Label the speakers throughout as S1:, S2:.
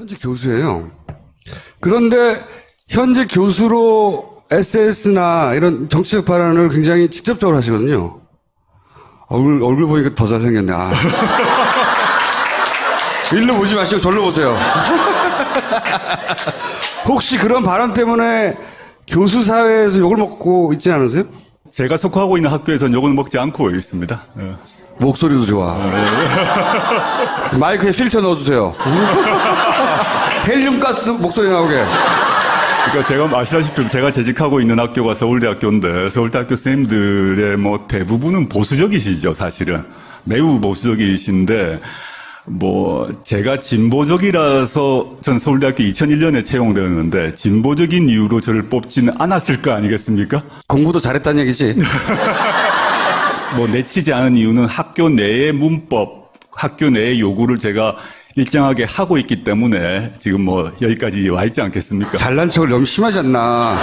S1: 현재 교수예요. 그런데 현재 교수로 SNS나 이런 정치적 발언을 굉장히 직접적으로 하시거든요. 얼굴 보니까 더 잘생겼네. 아. 일로 보지 마시고 절로 보세요. 혹시 그런 발언 때문에 교수 사회에서 욕을 먹고 있지 않으세요?
S2: 제가 속하고 있는 학교에서는 욕을 먹지 않고 있습니다. 네.
S1: 목소리도 좋아. 마이크에 필터 넣어주세요. 헬륨가스 목소리 나오게.
S2: 그러니까 제가 아시다시피 제가 재직하고 있는 학교가 서울대학교인데 서울대학교 선생님들의 뭐 대부분은 보수적이시죠, 사실은. 매우 보수적이신데 뭐 제가 진보적이라서 전 서울대학교 2001년에 채용되었는데 진보적인 이유로 저를 뽑지는 않았을 거 아니겠습니까?
S1: 공부도 잘했다는 얘기지.
S2: 뭐 내치지 않은 이유는 학교 내의 문법, 학교 내의 요구를 제가 일정하게 하고 있기 때문에 지금 뭐 여기까지 와 있지 않겠습니까?
S1: 잘난 척을 너무 심하지 않나.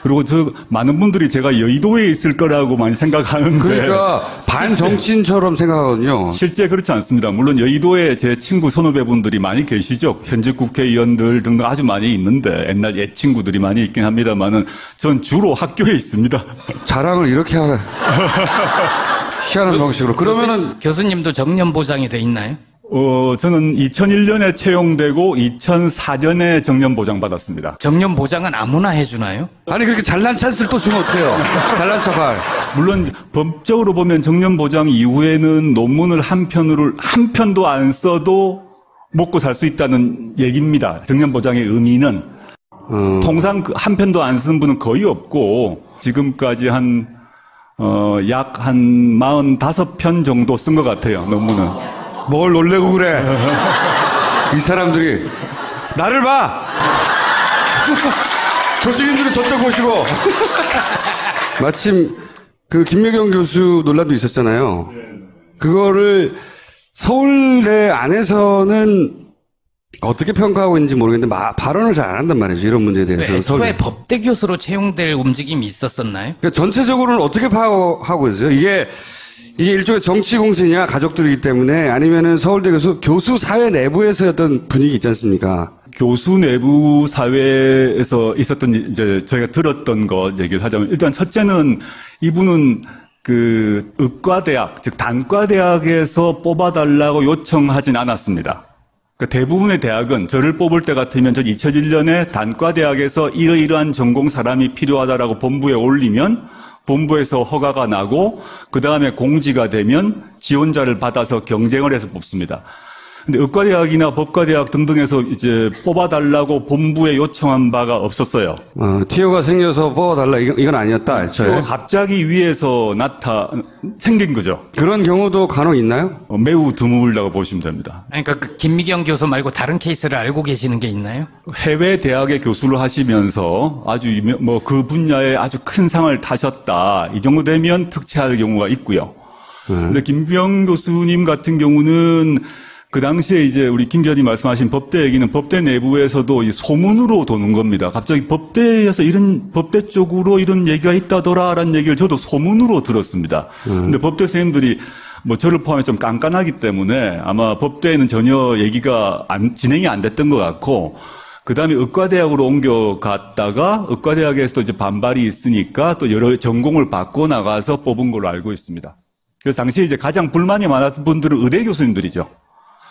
S2: 그리고 많은 분들이 제가 여의도에 있을 거라고 많이 생각하는데.
S1: 그러니까 반정치인처럼 생각하거든요.
S2: 실제 그렇지 않습니다. 물론 여의도에 제 친구 선후배분들이 많이 계시죠. 현직 국회의원들 등등 아주 많이 있는데 옛날 옛 친구들이 많이 있긴 합니다만은 전 주로 학교에 있습니다.
S1: 자랑을 이렇게 하네. 희한한 방식으로. 그러면은
S3: 교수님도 정년 보장이 돼 있나요?
S2: 저는 2001년에 채용되고 2004년에 정년 보장 받았습니다.
S3: 정년 보장은 아무나 해주나요?
S1: 아니 그렇게 잘난 찬스를 또 주면 어떡해요. 잘난 척할.
S2: 물론 법적으로 보면 정년 보장 이후에는 논문을 한 편도 안 써도 먹고 살 수 있다는 얘기입니다. 정년 보장의 의미는 통상 한 편도 안 쓴 분은 거의 없고 지금까지 약 한 45편 정도 쓴 것 같아요, 논문은.
S1: 뭘 놀래고 그래. 이 사람들이 나를 봐. 교수님들은 저쪽 보시고. 마침 그 김여경 교수 논란도 있었잖아요. 그거를 서울대 안에서는 어떻게 평가하고 있는지 모르겠는데 발언을 잘 안 한단 말이죠. 이런 문제에 대해서.
S3: 애초에 법대 교수로 채용될 움직임이 있었었나요?
S1: 그러니까 전체적으로는 어떻게 파악하고 있어요? 이게 일종의 정치 공신이야, 가족들이기 때문에, 아니면은 서울대 교수 사회 내부에서 어떤 분위기 있지 않습니까?
S2: 교수 내부 사회에서 있었던, 이제, 저희가 들었던 것 얘기를 하자면, 일단 첫째는 이분은 그, 의과대학, 즉, 단과대학에서 뽑아달라고 요청하진 않았습니다. 그러니까 대부분의 대학은 저를 뽑을 때 같으면 전 2001년에 단과대학에서 이러이러한 전공 사람이 필요하다라고 본부에 올리면 본부에서 허가가 나고 그 다음에 공지가 되면 지원자를 받아서 경쟁을 해서 뽑습니다. 근데 의과대학이나 법과대학 등등에서 이제 뽑아달라고 본부에 요청한 바가 없었어요.
S1: 티오가 생겨서 뽑아달라 이건 아니었다.
S2: 갑자기 위에서 생긴 거죠.
S1: 그런 경우도 간혹 있나요?
S2: 매우 드물다고 보시면 됩니다.
S3: 그러니까 그 김미경 교수 말고 다른 케이스를 알고 계시는 게 있나요?
S2: 해외 대학의 교수를 하시면서 아주 그 분야에 아주 큰 상을 타셨다. 이 정도 되면 특채할 경우가 있고요. 근데 김미경 교수님 같은 경우는 그 당시에 이제 우리 김 기자님 말씀하신 법대 얘기는 법대 내부에서도 이 소문으로 도는 겁니다. 갑자기 법대 쪽으로 이런 얘기가 있다더라라는 얘기를 저도 소문으로 들었습니다. 근데 법대 선생님들이 뭐 저를 포함해 좀 깐깐하기 때문에 아마 법대에는 전혀 얘기가 진행이 안 됐던 것 같고, 그 다음에 의과대학으로 옮겨갔다가 의과대학에서도 이제 반발이 있으니까 또 여러 전공을 바꿔 나가서 뽑은 걸로 알고 있습니다. 그래서 당시에 이제 가장 불만이 많았던 분들은 의대 교수님들이죠.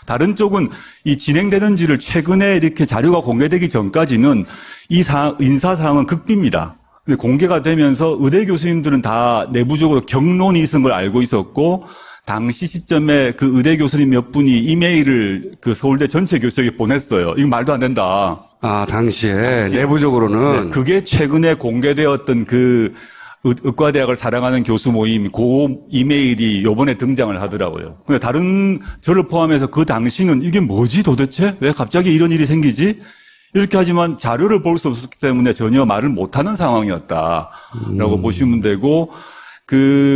S2: 다른 쪽은 이 진행되는지를 최근에 이렇게 자료가 공개되기 전까지는 이 인사 사항은 극비입니다. 근데 공개가 되면서 의대 교수님들은 다 내부적으로 경론이 있은 걸 알고 있었고, 당시 시점에 그 의대 교수님 몇 분이 이메일을 그 서울대 전체 교수에게 보냈어요. 이거 말도 안 된다.
S1: 당시에 내부적으로는.
S2: 네, 그게 최근에 공개되었던 그 의과대학을 사랑하는 교수 모임 그 이메일이 요번에 등장을 하더라고요. 근데 다른 저를 포함해서 그 당시는 이게 뭐지 도대체? 왜 갑자기 이런 일이 생기지? 이렇게 하지만 자료를 볼 수 없었기 때문에 전혀 말을 못하는 상황이었다라고 보시면 되고,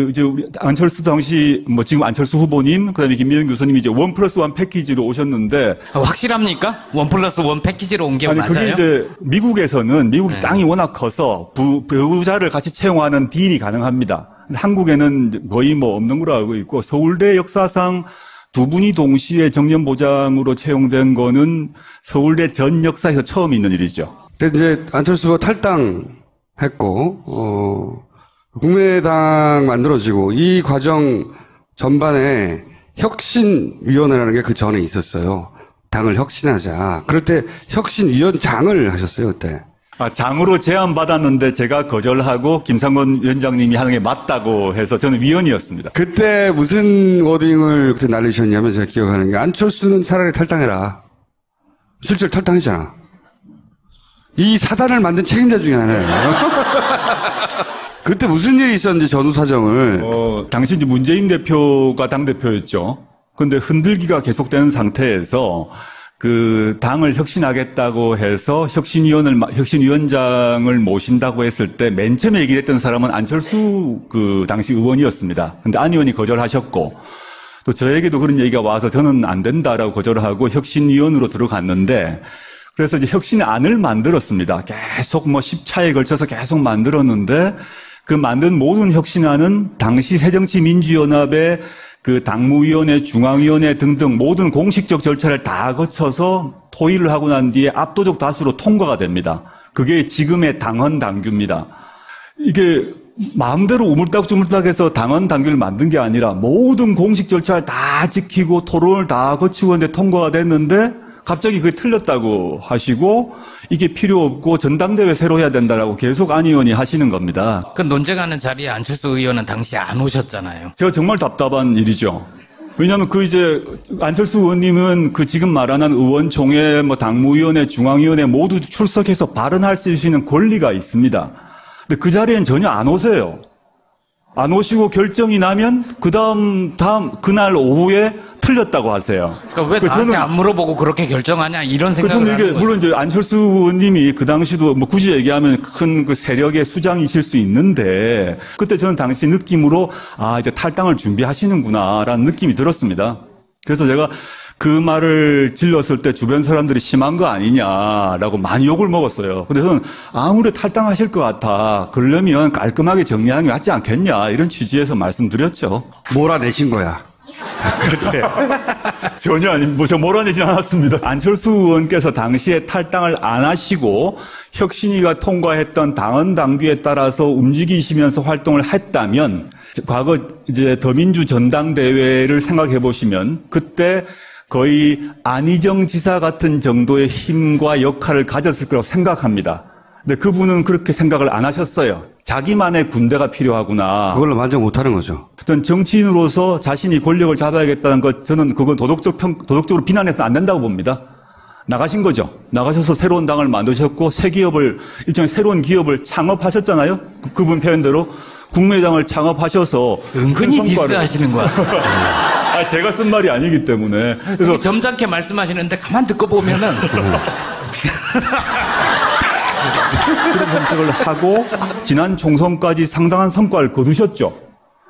S2: 이제 우리 안철수 당시 지금 안철수 후보님, 그다음에 김미경 교수님이 이제 1+1 패키지로 오셨는데.
S3: 확실합니까? 1+1 패키지로 온 게 맞아요?
S2: 그게 이제 미국에서는 미국이 땅이 워낙 커서 배우자를 같이 채용하는 딜이 가능합니다. 한국에는 거의 없는 걸로 알고 있고, 서울대 역사상 두 분이 동시에 정년보장으로 채용된 거는 서울대 전 역사에서 처음 있는 일이죠.
S1: 근데 이제 안철수가 탈당했고, 국민의당 만들어지고, 이 과정 전반에 혁신위원회라는 게 그 전에 있었어요. 당을 혁신하자. 그럴 때 혁신위원장을 하셨어요, 그때.
S2: 장으로 제안받았는데 제가 거절하고 김상곤 위원장님이 하는 게 맞다고 해서 저는 위원이었습니다.
S1: 그때 무슨 워딩을 그때 날리셨냐면 제가 기억하는 게 안철수는 차라리 탈당해라. 실제로 탈당했잖아. 이 사단을 만든 책임자 중에 하나예요. 그때 무슨 일이 있었는지 전후 사정을.
S2: 당시 이제 문재인 대표가 당대표였죠. 근데 흔들기가 계속되는 상태에서 그 당을 혁신하겠다고 해서 혁신위원장을 모신다고 했을 때 맨 처음에 얘기를 했던 사람은 안철수 그 당시 의원이었습니다. 근데 안 의원이 거절하셨고 또 저에게도 그런 얘기가 와서 저는 안 된다라고 거절하고 혁신위원으로 들어갔는데 그래서 이제 혁신안을 만들었습니다. 계속 뭐 10차에 걸쳐서 계속 만들었는데 그 만든 모든 혁신안은 당시 새정치민주연합의 그 당무위원회, 중앙위원회 등등 모든 공식적 절차를 다 거쳐서 토의를 하고 난 뒤에 압도적 다수로 통과가 됩니다. 그게 지금의 당헌 당규입니다. 이게 마음대로 우물딱주물딱해서 당헌 당규를 만든 게 아니라 모든 공식 절차를 다 지키고 토론을 다 거치고 있는데 통과가 됐는데 갑자기 그게 틀렸다고 하시고 이게 필요 없고 전당대회 새로 해야 된다라고 계속 안 의원이 하시는 겁니다.
S3: 그 논쟁하는 자리에 안철수 의원은 당시 안 오셨잖아요.
S2: 제가 정말 답답한 일이죠. 왜냐하면 그 이제 안철수 의원님은 그 지금 말하는 의원총회, 뭐 당무위원회, 중앙위원회 모두 출석해서 발언할 수 있는 권리가 있습니다. 근데 그 자리엔 전혀 안 오세요. 안 오시고 결정이 나면 그날 오후에 틀렸다고 하세요.
S3: 그러니까 왜 나한테 안 물어보고 그렇게 결정하냐 이런 생각을
S2: 저는 이게
S3: 하는 거죠.
S2: 물론 이제 안철수 의원님이 그 당시도 뭐 굳이 얘기하면 큰 그 세력의 수장이실 수 있는데 그때 저는 당시 느낌으로 이제 탈당을 준비하시는구나라는 느낌이 들었습니다. 그래서 제가 그 말을 질렀을 때 주변 사람들이 심한 거 아니냐라고 많이 욕을 먹었어요. 근데 저는 아무래도 탈당하실 것 같아. 그러려면 깔끔하게 정리하는 게 맞지 않겠냐 이런 취지에서 말씀드렸죠.
S1: 몰아내신 거야.
S2: 그때 전혀 아닙니다. 저 몰아내진 않았습니다. 안철수 의원께서 당시에 탈당을 안 하시고 혁신위가 통과했던 당헌 당규에 따라서 움직이시면서 활동을 했다면 과거 이제 더민주 전당대회를 생각해 보시면 그때 거의 안희정 지사 같은 정도의 힘과 역할을 가졌을 거라고 생각합니다. 근데 그분은 그렇게 생각을 안 하셨어요. 자기만의 군대가 필요하구나.
S1: 그걸로 만족 못하는 거죠.
S2: 어떤 정치인으로서 자신이 권력을 잡아야겠다는 것, 저는 그건 도덕적으로 비난해서는 안 된다고 봅니다. 나가신 거죠. 나가셔서 새로운 당을 만드셨고, 일종의 새로운 기업을 창업하셨잖아요. 그분 표현대로. 국민의당을 창업하셔서.
S3: 은근히 디스하시는 거야.
S2: 제가 쓴 말이 아니기 때문에.
S3: 그래서 점잖게 말씀하시는데 가만 듣고 보면은.
S2: 그런 정책을 하고 지난 총선까지 상당한 성과를 거두셨죠.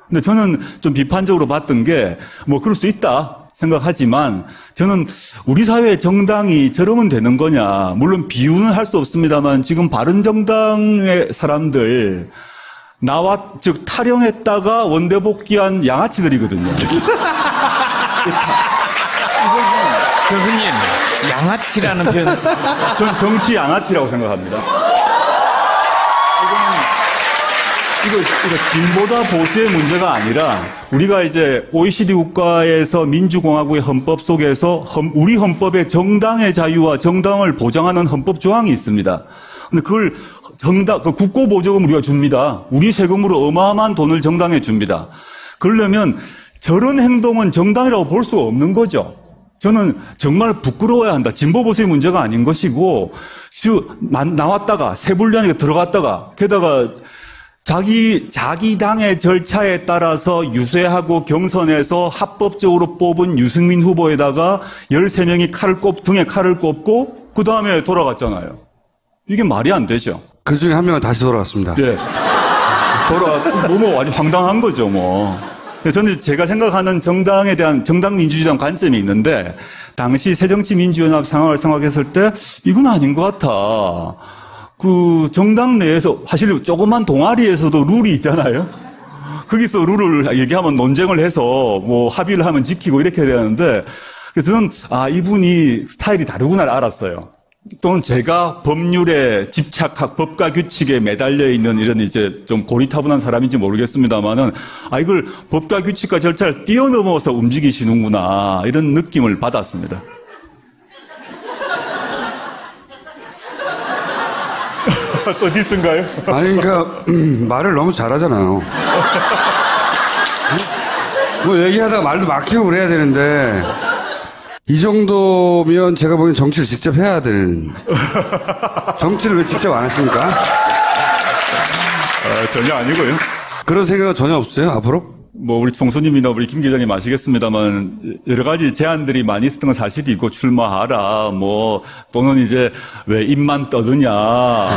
S2: 근데 저는 좀 비판적으로 봤던 게 뭐 그럴 수 있다 생각하지만 저는 우리 사회의 정당이 저러면 되는 거냐. 물론 비유는 할 수 없습니다만 지금 바른정당의 사람들 즉 탈영했다가 원대 복귀한 양아치들이거든요.
S3: 교수님, 양아치라는 표현.
S2: 전 정치 양아치라고 생각합니다. 이거 진보다 보수의 문제가 아니라 우리가 이제 OECD 국가에서 민주공화국의 헌법 속에서 우리 헌법에 정당의 자유와 정당을 보장하는 헌법 조항이 있습니다. 근데 그걸 국고보조금 우리가 줍니다. 우리 세금으로 어마어마한 돈을 정당에 줍니다. 그러려면 저런 행동은 정당이라고 볼 수가 없는 거죠. 저는 정말 부끄러워야 한다. 진보 보수의 문제가 아닌 것이고 나왔다가 세불리안에 들어갔다가 게다가 자기 당의 절차에 따라서 유세하고 경선에서 합법적으로 뽑은 유승민 후보에다가 13명이 등에 칼을 꼽고 그 다음에 돌아갔잖아요. 이게 말이 안 되죠.
S1: 그 중에 한 명은 다시 돌아왔습니다.
S2: 네. 너무 아주 황당한 거죠, 뭐. 저는 제가 생각하는 정당에 대한 정당 민주주의에 대한 관점이 있는데 당시 새정치민주연합 상황을 생각했을 때 이건 아닌 것 같아. 그 정당 내에서 사실 조그만 동아리에서도 룰이 있잖아요. 거기서 룰을 얘기하면 논쟁을 해서 뭐 합의를 하면 지키고 이렇게 해야 되는데, 그래서 저는, 이분이 스타일이 다르구나 알았어요. 또는 제가 법률에 법과 규칙에 매달려 있는 이런 이제 좀 고리타분한 사람인지 모르겠습니다만은, 이걸 법과 규칙과 절차를 뛰어넘어서 움직이시는구나, 이런 느낌을 받았습니다. 또 디스인가요?
S1: 아니, 그러니까, 말을 너무 잘하잖아요. 뭐 얘기하다가 말도 막히고 그래야 되는데, 이 정도면 제가 보기엔 정치를 직접 해야 되는. 정치를 왜 직접 안 하십니까?
S2: 전혀 아니고요.
S1: 그런 생각은 전혀 없어요, 앞으로?
S2: 뭐 우리 총수님이나 우리 김 기자님 아시겠습니다만 여러 가지 제안들이 많이 있었던 건 사실이 있고, 출마하라 뭐 또는 이제 왜 입만 떠드냐,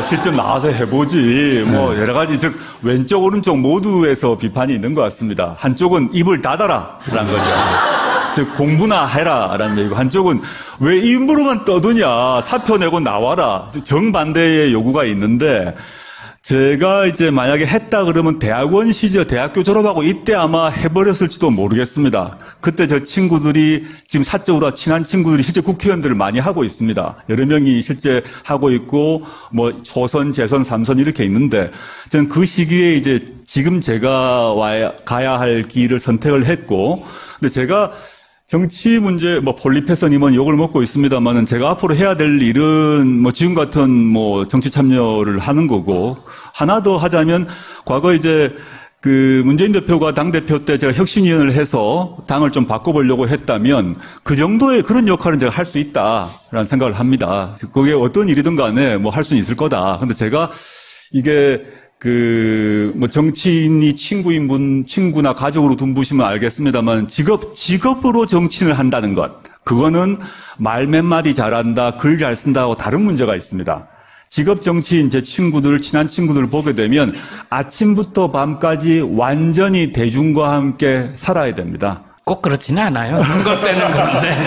S2: 실제 나와서 해보지, 뭐 여러 가지, 즉 왼쪽 오른쪽 모두에서 비판이 있는 것 같습니다. 한쪽은 입을 닫아라라는 거죠. 즉 공부나 해라라는 얘기고, 한쪽은 왜 입으로만 떠드냐, 사표 내고 나와라, 정반대의 요구가 있는데, 제가 이제 만약에 했다 그러면 대학원 시절, 대학교 졸업하고 이때 아마 해버렸을지도 모르겠습니다. 그때 저 친구들이, 지금 사적으로 친한 친구들이 실제 국회의원들을 많이 하고 있습니다. 여러 명이 실제 하고 있고, 뭐 초선, 재선, 3선 이렇게 있는데, 저는 그 시기에 이제 지금 제가 가야 할 길을 선택을 했고, 근데 제가 정치 문제, 뭐, 폴리페서님은 욕을 먹고 있습니다만은, 제가 앞으로 해야 될 일은, 뭐, 지금 같은, 뭐, 정치 참여를 하는 거고, 하나 더 하자면, 과거 이제, 문재인 대표가 당대표 때 제가 혁신위원회를 해서 당을 좀 바꿔보려고 했다면, 그 정도의 그런 역할은 제가 할 수 있다라는 생각을 합니다. 그게 어떤 일이든 간에 뭐, 할 수는 있을 거다. 근데 제가, 이게, 뭐, 정치인이 친구나 가족으로 둔부시면 알겠습니다만, 직업으로 정치인을 한다는 것. 그거는 말 몇 마디 잘한다, 글 잘 쓴다하고 다른 문제가 있습니다. 직업 정치인, 제 친구들, 친한 친구들을 보게 되면 아침부터 밤까지 완전히 대중과 함께 살아야 됩니다.
S3: 꼭 그렇지는 않아요. 선거 때는 그런데.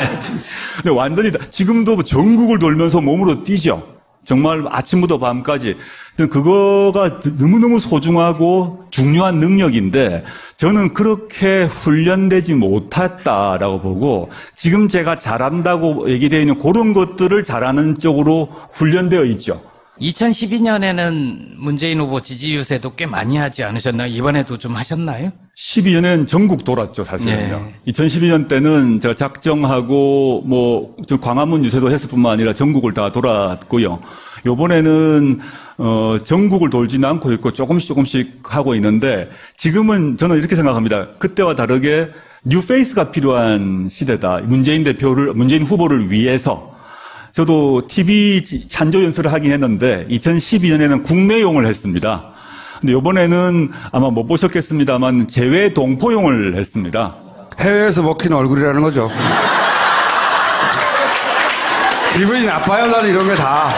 S2: 근데 완전히, 지금도 전국을 돌면서 몸으로 뛰죠. 정말 아침부터 밤까지. 그거가 너무너무 소중하고 중요한 능력인데, 저는 그렇게 훈련되지 못했다라고 보고, 지금 제가 잘한다고 얘기되어 있는 그런 것들을 잘하는 쪽으로 훈련되어 있죠.
S3: 2012년에는 문재인 후보 지지 유세도 꽤 많이 하지 않으셨나요? 이번에도 좀 하셨나요?
S2: 12년엔 전국 돌았죠, 사실은요.
S3: 네.
S2: 2012년 때는 제가 작정하고, 뭐, 좀 광화문 유세도 했을 뿐만 아니라 전국을 다 돌았고요. 요번에는, 전국을 돌지는 않고 있고 조금씩 하고 있는데, 지금은 저는 이렇게 생각합니다. 그때와 다르게 뉴 페이스가 필요한 시대다. 문재인 후보를 위해서. 저도 TV 찬조 연설을 하긴 했는데, 2012년에는 국내용을 했습니다. 근데 이번에는 아마 못 보셨겠습니다만 재외 동포용을 했습니다.
S1: 해외에서 먹히는 얼굴이라는 거죠. 기분이 나빠요, 나는 이런 게 다.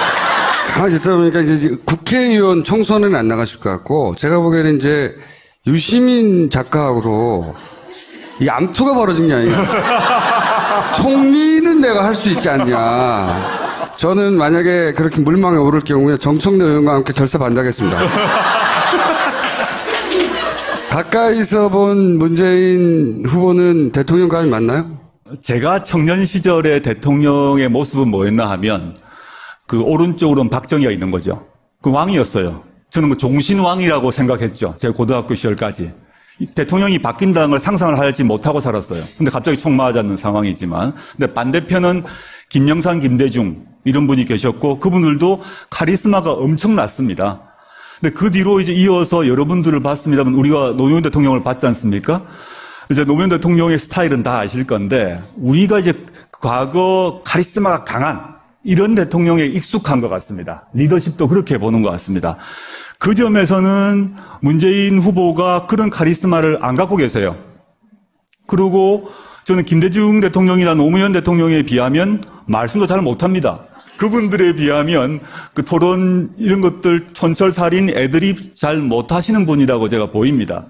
S1: 가만히 듣다 보니까 이제 국회의원 총선은 안 나가실 것 같고, 제가 보기에는 이제 유시민 작가하고 이 암투가 벌어진 게 아니야. 총리는 내가 할 수 있지 않냐. 저는 만약에 그렇게 물망에 오를 경우에 정청래 의원과 함께 결사 반대하겠습니다. 가까이서 본 문재인 후보는 대통령감이 맞나요?
S2: 제가 청년 시절의 대통령의 모습은 뭐였나 하면, 그 오른쪽으로는 박정희가 있는 거죠. 그 왕이었어요. 저는 그 종신왕이라고 생각했죠. 제가 고등학교 시절까지. 대통령이 바뀐다는 걸 상상을 하지 못하고 살았어요. 근데 갑자기 총 맞았는 상황이지만. 근데 반대편은 김영삼, 김대중 이런 분이 계셨고, 그분들도 카리스마가 엄청났습니다. 근데 그 뒤로 이제 이어서 여러분들을 봤습니다만, 우리가 노무현 대통령을 봤지 않습니까? 이제 노무현 대통령의 스타일은 다 아실 건데, 우리가 이제 과거 카리스마가 강한 이런 대통령에 익숙한 것 같습니다. 리더십도 그렇게 보는 것 같습니다. 그 점에서는 문재인 후보가 그런 카리스마를 안 갖고 계세요. 그리고 저는 김대중 대통령이나 노무현 대통령에 비하면 말씀도 잘 못합니다. 그분들에 비하면 그 토론 이런 것들 촌철살인 애드립 잘 못하시는 분이라고 제가 보입니다.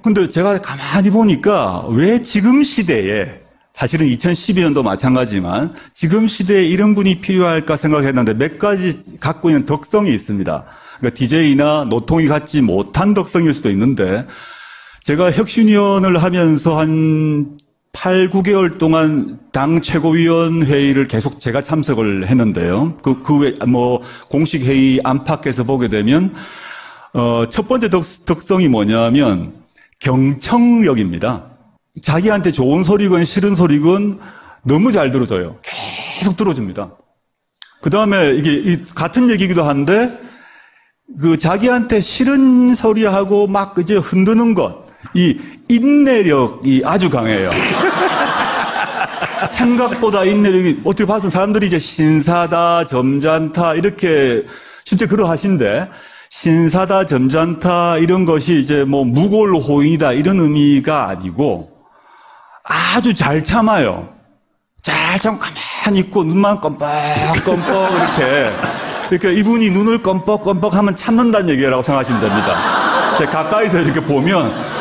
S2: 근데 제가 가만히 보니까 왜 지금 시대에, 사실은 2012년도 마찬가지지만 지금 시대에 이런 분이 필요할까 생각했는데 몇 가지 갖고 있는 덕성이 있습니다. 그러니까 DJ나 노통이 갖지 못한 덕성일 수도 있는데 제가 혁신위원을 하면서 한 8, 9개월 동안 당 최고위원 회의를 계속 제가 참석을 했는데요. 그 외, 공식 회의 안팎에서 보게 되면, 첫 번째 덕성이 뭐냐면, 경청력입니다. 자기한테 좋은 소리건 싫은 소리건 너무 잘 들어줘요. 계속 들어줍니다. 그 다음에 이게 같은 얘기기도 한데, 자기한테 싫은 소리하고 막 이제 흔드는 것, 이 인내력이 아주 강해요. 생각보다 인내력이, 어떻게 봐서 사람들이 이제 신사다, 점잖다, 이렇게, 실제 그러하신데, 신사다, 점잖다, 이런 것이 이제 무골호인이다, 이런 의미가 아니고, 아주 잘 참아요. 잘 참고 가만히 있고, 눈만 껌뻑껌뻑, 이렇게 이분이 눈을 껌뻑껌뻑 하면 참는다는 얘기라고 생각하시면 됩니다. 제가 가까이서 이렇게 보면,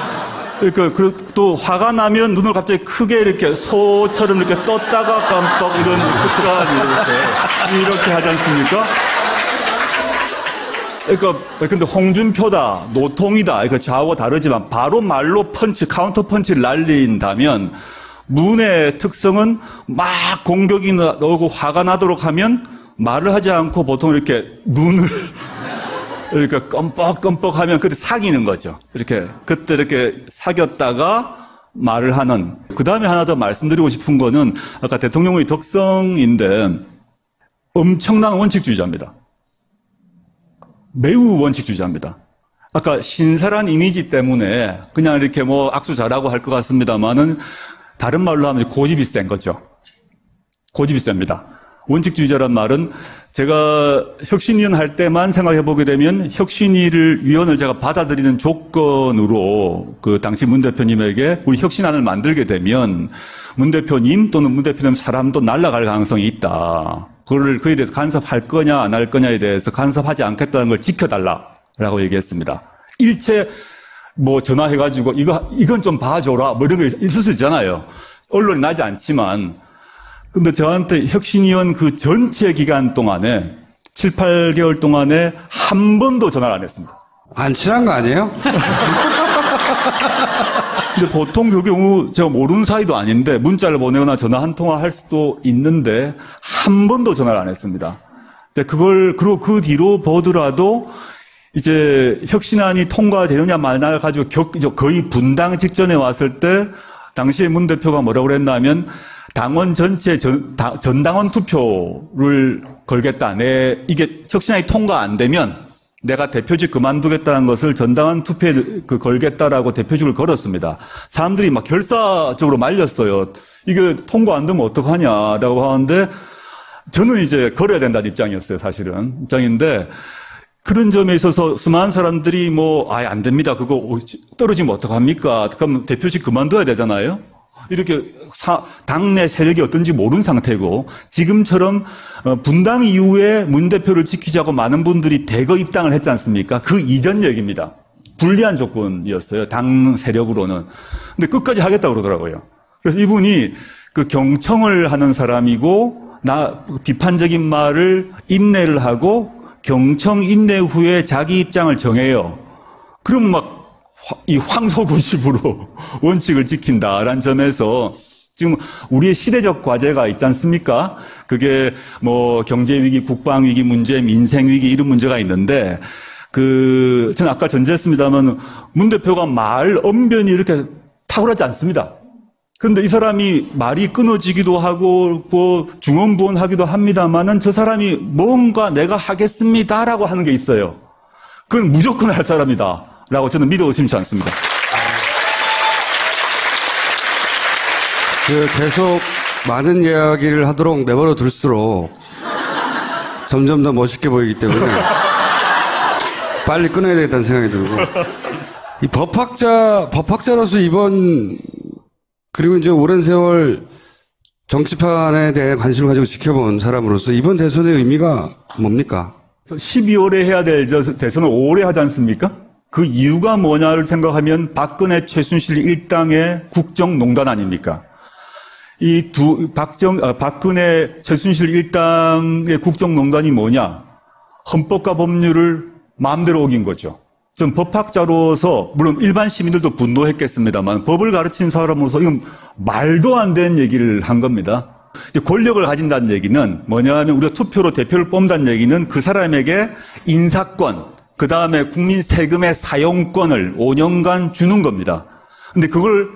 S2: 또 화가 나면 눈을 갑자기 크게 이렇게 소처럼 이렇게 떴다가 깜빡 이런 습관이 이렇게 하지 않습니까? 근데 홍준표다, 노통이다, 좌우가 다르지만 바로 말로 카운터 펀치를 날린다면 문의 특성은 막 공격이 나오고 화가 나도록 하면 말을 하지 않고 보통 이렇게 눈을 그러니까 껌뻑껌뻑 하면 그때 사귀는 거죠. 그때 이렇게 사귀었다가 말을 하는. 그 다음에 하나 더 말씀드리고 싶은 거는 아까 대통령의 덕성인데 엄청난 원칙주의자입니다. 매우 원칙주의자입니다. 아까 신사란 이미지 때문에 그냥 이렇게 악수 잘하고 할 것 같습니다만은 다른 말로 하면 고집이 센 거죠. 고집이 셉니다. 원칙주의자란 말은 제가 혁신위원 할 때만 생각해 보게 되면 위원을 제가 받아들이는 조건으로 당시 문 대표님에게 우리 혁신안을 만들게 되면 문 대표님 또는 문 대표님 사람도 날아갈 가능성이 있다. 그에 대해서 간섭할 거냐 안 할 거냐에 대해서 간섭하지 않겠다는 걸 지켜달라라고 얘기했습니다. 일체 전화해가지고 이건 좀 봐줘라 이런 거 있을 수 있잖아요. 언론이 나지 않지만 근데 저한테 혁신위원 그 전체 기간 동안에 7, 8개월 동안에 한 번도 전화를 안 했습니다.
S1: 안 친한 거 아니에요?
S2: 근데 보통 그 경우 제가 모르는 사이도 아닌데 문자를 보내거나 전화 한 통화 할 수도 있는데 한 번도 전화를 안 했습니다. 그리고 그 뒤로 보더라도 이제 혁신안이 통과되느냐 마느냐 가지고 거의 분당 직전에 왔을 때 당시에 문 대표가 뭐라고 그랬냐면 당원 전체 전당원 투표를 걸겠다. 이게 혁신안이 통과 안 되면 내가 대표직 그만두겠다는 것을 전당원 투표에 걸겠다라고 대표직을 걸었습니다. 사람들이 막 결사적으로 말렸어요. 이게 통과 안 되면 어떡하냐라고 하는데 저는 이제 걸어야 된다는 입장이었어요. 사실은 입장인데 그런 점에 있어서 수많은 사람들이 아예 안 됩니다. 그거 떨어지면 어떡합니까? 그럼 대표직 그만둬야 되잖아요. 이렇게 당내 세력이 어떤지 모르는 상태고 지금처럼 분당 이후에 문 대표를 지키자고 많은 분들이 대거 입당을 했지 않습니까? 그 이전 얘기입니다. 불리한 조건이었어요. 당 세력으로는. 근데 끝까지 하겠다고 그러더라고요. 그래서 이분이 경청을 하는 사람이고 비판적인 말을 인내를 하고 경청 인내 후에 자기 입장을 정해요. 그럼 이 황소구십으로 원칙을 지킨다라는 점에서 지금 우리의 시대적 과제가 있지 않습니까? 그게 경제위기, 국방위기 문제, 민생위기 이런 문제가 있는데 저는 아까 전제했습니다만 문 대표가 말 언변이 이렇게 탁월하지 않습니다. 그런데 이 사람이 말이 끊어지기도 하고 중언부언하기도 합니다만은 저 사람이 뭔가 내가 하겠습니다라고 하는 게 있어요. 그건 무조건 할 사람이다. 라고 저는 믿어 의심치 않습니다.
S1: 계속 많은 이야기를 하도록 내버려 둘수록 점점 더 멋있게 보이기 때문에 빨리 끊어야 되겠다는 생각이 들고 이 법학자로서 그리고 이제 오랜 세월 정치판에 대해 관심을 가지고 지켜본 사람으로서 이번 대선의 의미가 뭡니까?
S2: 12월에 해야 될 대선을 5월에 하지 않습니까? 그 이유가 뭐냐를 생각하면 박근혜 최순실 일당의 국정농단 아닙니까? 박근혜 최순실 일당의 국정농단이 뭐냐? 헌법과 법률을 마음대로 어긴 거죠. 전 법학자로서 물론 일반 시민들도 분노했겠습니다만 법을 가르치는 사람으로서 이건 말도 안 되는 얘기를 한 겁니다. 이제 권력을 가진다는 얘기는 뭐냐면 우리가 투표로 대표를 뽑는다는 얘기는 그 사람에게 인사권, 그 다음에 국민 세금의 사용권을 5년간 주는 겁니다. 근데 그걸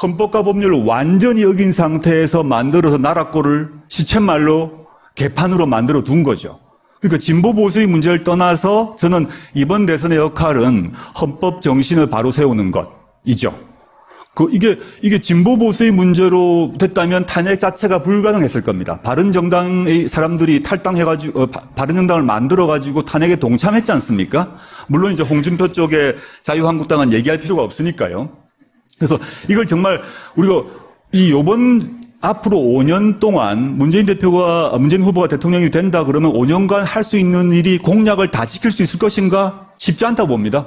S2: 헌법과 법률을 완전히 어긴 상태에서 만들어서 나라꼴을 시쳇말로 개판으로 만들어 둔 거죠. 그러니까 진보 보수의 문제를 떠나서 저는 이번 대선의 역할은 헌법 정신을 바로 세우는 것이죠. 이게 진보 보수의 문제로 됐다면 탄핵 자체가 불가능했을 겁니다. 바른정당의 사람들이 탈당해가지고 바른정당을 만들어가지고 탄핵에 동참했지 않습니까? 물론 이제 홍준표 쪽에 자유한국당은 얘기할 필요가 없으니까요. 그래서 이걸 정말 우리가 요번 앞으로 5년 동안 문재인 후보가 대통령이 된다 그러면 5년간 할 수 있는 일이 공약을 다 지킬 수 있을 것인가? 쉽지 않다고 봅니다.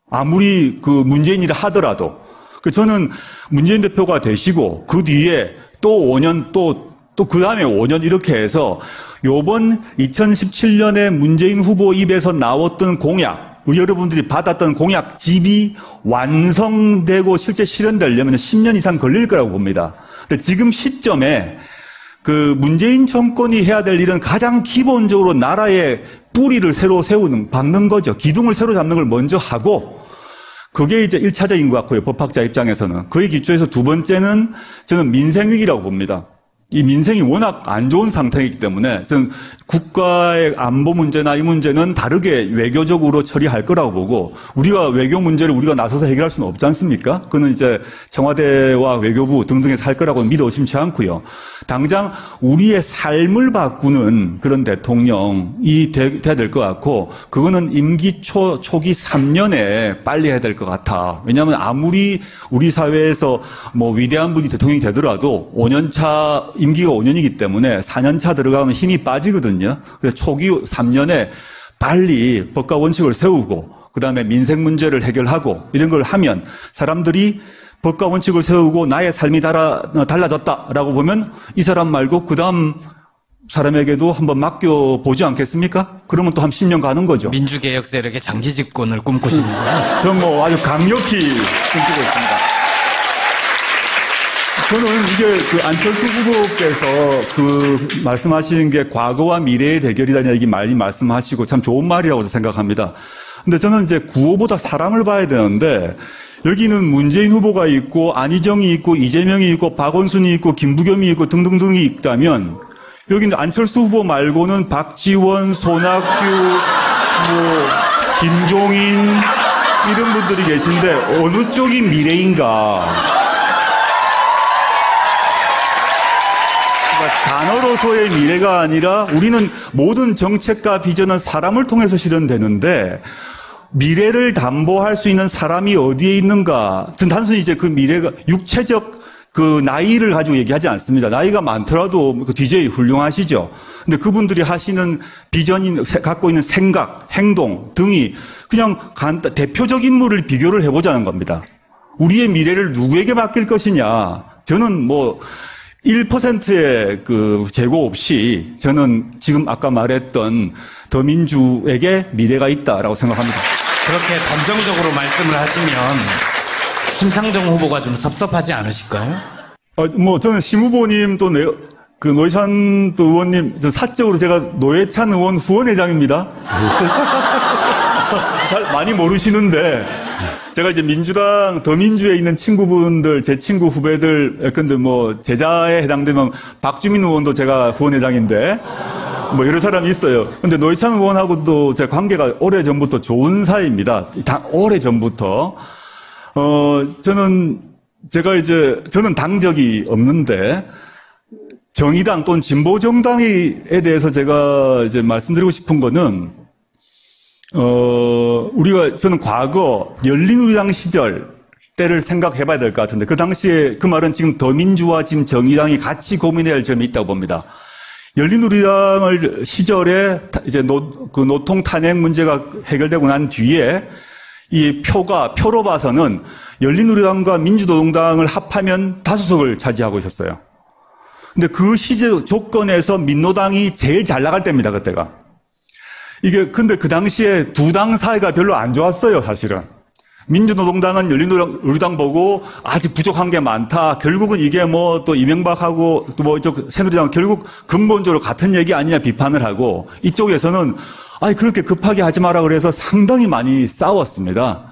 S2: 아무리 그 문재인이라 하더라도. 저는 문재인 대표가 되시고 그 뒤에 또 5년 또 그 다음에 5년 이렇게 해서 요번 2017년에 문재인 후보 입에서 나왔던 공약, 여러분들이 받았던 공약집이 완성되고 실제 실현되려면 10년 이상 걸릴 거라고 봅니다. 근데 지금 시점에 그 문재인 정권이 해야 될 일은 가장 기본적으로 나라의 뿌리를 새로 박는 거죠. 기둥을 새로 잡는 걸 먼저 하고 그게 이제 1차적인 것 같고요. 법학자 입장에서는. 그에 기초해서 두 번째는 저는 민생위기라고 봅니다. 이 민생이 워낙 안 좋은 상태이기 때문에 저는 국가의 안보 문제나 이 문제는 다르게 외교적으로 처리할 거라고 보고 우리가 외교 문제를 우리가 나서서 해결할 수는 없지 않습니까? 그거는 이제 청와대와 외교부 등등에서 할 거라고 믿어 의심치 않고요. 당장 우리의 삶을 바꾸는 그런 대통령이 돼야 될 것 같고 그거는 임기 초기 3년에 빨리 해야 될 것 같아. 왜냐하면 아무리 우리 사회에서 뭐 위대한 분이 대통령이 되더라도 5년차 임기가 5년이기 때문에 4년차 들어가면 힘이 빠지거든요. 그래서 초기 3년에 빨리 법과 원칙을 세우고 그다음에 민생 문제를 해결하고 이런 걸 하면 사람들이 법과 원칙을 세우고 나의 삶이 달라졌다라고 보면 이 사람 말고 그 다음 사람에게도 한번 맡겨보지 않겠습니까? 그러면 또 한 10년 가는 거죠.
S3: 민주개혁 세력의 장기 집권을 꿈꾸시는군요.
S2: 전 뭐 아주 강력히 꿈꾸고 있습니다. 저는 이게 그 안철수 후보께서 그 말씀하시는 게 과거와 미래의 대결이라는 얘기 많이 말씀하시고 참 좋은 말이라고 생각합니다. 근데 저는 이제 구호보다 사람을 봐야 되는데 여기는 문재인 후보가 있고 안희정이 있고 이재명이 있고 박원순이 있고 김부겸이 있고 등등등이 있다면 여기는 안철수 후보 말고는 박지원, 손학규, 김종인 이런 분들이 계신데 어느 쪽이 미래인가? 그러니까 단어로서의 미래가 아니라 우리는 모든 정책과 비전은 사람을 통해서 실현되는데 미래를 담보할 수 있는 사람이 어디에 있는가? 전 단순히 이제 그 미래가 육체적 그 나이를 가지고 얘기하지 않습니다. 나이가 많더라도 그 DJ 훌륭하시죠. 근데 그분들이 하시는 비전이 갖고 있는 생각, 행동 등이 그냥 대표적 인물을 비교를 해보자는 겁니다. 우리의 미래를 누구에게 맡길 것이냐? 저는 뭐 1%의 그 재고 없이 저는 지금 아까 말했던 더민주에게 미래가 있다라고 생각합니다.
S3: 그렇게 단정적으로 말씀을 하시면 심상정 후보가 좀 섭섭하지 않으실까요?
S2: 뭐 저는 심 후보님 또 그 노회찬 또 의원님 저 사적으로 제가 노회찬 의원 후원회장입니다. 잘 많이 모르시는데 제가 이제 민주당 더민주에 있는 친구분들 제 친구 후배들 근데 뭐 제자에 해당되면 박주민 의원도 제가 후원회장인데 뭐 여러 사람이 있어요. 근데 노회찬 의원하고도 제 관계가 오래전부터 좋은 사이입니다. 오래전부터. 저는 당적이 없는데, 정의당 또는 진보정당에 대해서 제가 이제 말씀드리고 싶은 거는, 저는 과거 열린우리당 시절 때를 생각해 봐야 될 것 같은데, 그 당시에 그 말은 지금 더민주와 지금 정의당이 같이 고민해야 할 점이 있다고 봅니다. 열린우리당을 시절에 이제 노통 탄핵 문제가 해결되고 난 뒤에 이 표로 봐서는 열린우리당과 민주노동당을 합하면 5석을 차지하고 있었어요. 근데 그 시절 조건에서 민노당이 제일 잘 나갈 때입니다, 그때가. 이게 근데 그 당시에 두 당 사이가 별로 안 좋았어요, 사실은. 민주노동당은 열린우리당 보고 아직 부족한 게 많다. 결국은 이게 뭐 또 이명박하고 또 뭐 이쪽 새누리당 결국 근본적으로 같은 얘기 아니냐 비판을 하고 이쪽에서는 아니 그렇게 급하게 하지 마라 그래서 상당히 많이 싸웠습니다.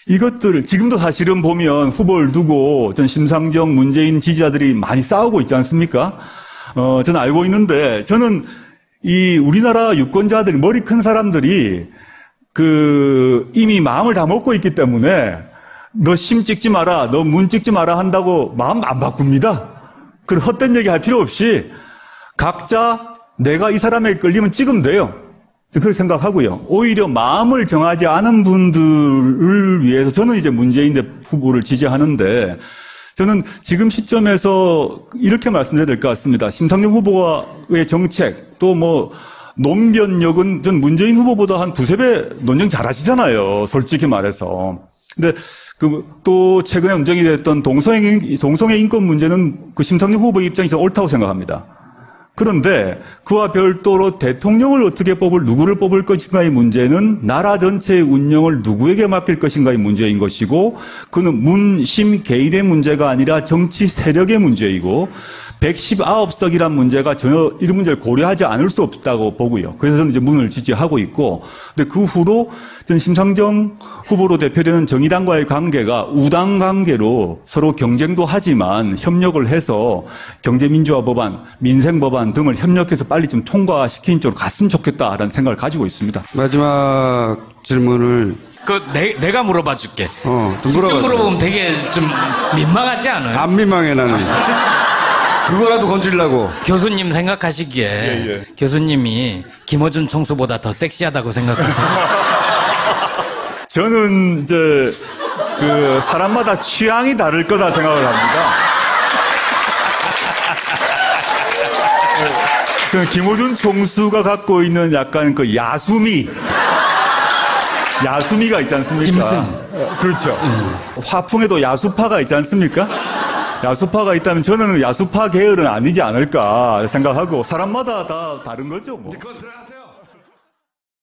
S2: 이것들 지금도 사실은 보면 후보를 두고 전 심상정, 문재인 지지자들이 많이 싸우고 있지 않습니까? 저는 알고 있는데 저는 이 우리나라 유권자들 머리 큰 사람들이 이미 마음을 다 먹고 있기 때문에 너 심 찍지 마라, 너 문 찍지 마라 한다고 마음 안 바꿉니다. 그 헛된 얘기 할 필요 없이 각자 내가 이 사람에게 끌리면 찍으면 돼요. 그렇게 생각하고요. 오히려 마음을 정하지 않은 분들을 위해서 저는 이제 문재인 후보를 지지하는데 저는 지금 시점에서 이렇게 말씀드려야 될 것 같습니다. 심상정 후보의 정책 또 뭐 논변력은 전 문재인 후보보다 한 두세 배 논쟁 잘하시잖아요. 솔직히 말해서. 근데 또 최근에 논쟁이 됐던 동성애 인권 문제는 그 심상정 후보의 입장에서 옳다고 생각합니다. 그런데 그와 별도로 대통령을 어떻게 누구를 뽑을 것인가의 문제는 나라 전체의 운영을 누구에게 맡길 것인가의 문제인 것이고 그는 문심 개인의 문제가 아니라 정치 세력의 문제이고 119석이란 문제가 전혀 이런 문제를 고려하지 않을 수 없다고 보고요. 그래서 저는 이제 문을 지지하고 있고, 근데 그 후로 저는 심상정 후보로 대표되는 정의당과의 관계가 우당 관계로 서로 경쟁도 하지만 협력을 해서 경제민주화 법안, 민생 법안 등을 협력해서 빨리 좀 통과시키는 쪽으로 갔으면 좋겠다라는 생각을 가지고 있습니다.
S1: 마지막 질문을
S3: 내가 물어봐 줄게.
S1: 좀
S3: 직접
S1: 물어봐줘요.
S3: 물어보면 되게 좀 민망하지 않아요?
S1: 안 민망해 나는. 그거라도 건질라고.
S3: 교수님 생각하시기에 교수님이 김어준 총수보다 더 섹시하다고 생각하세요?
S2: 저는 이제 사람마다 취향이 다를 거다 생각을 합니다. 저는 김어준 총수가 갖고 있는 약간 그 야수미가 있지 않습니까? 그렇죠. 화풍에도 야수파가 있지 않습니까? 야수파가 있다면 저는 야수파 계열은 아니지 않을까 생각하고 사람마다 다 다른 거죠. 뭐.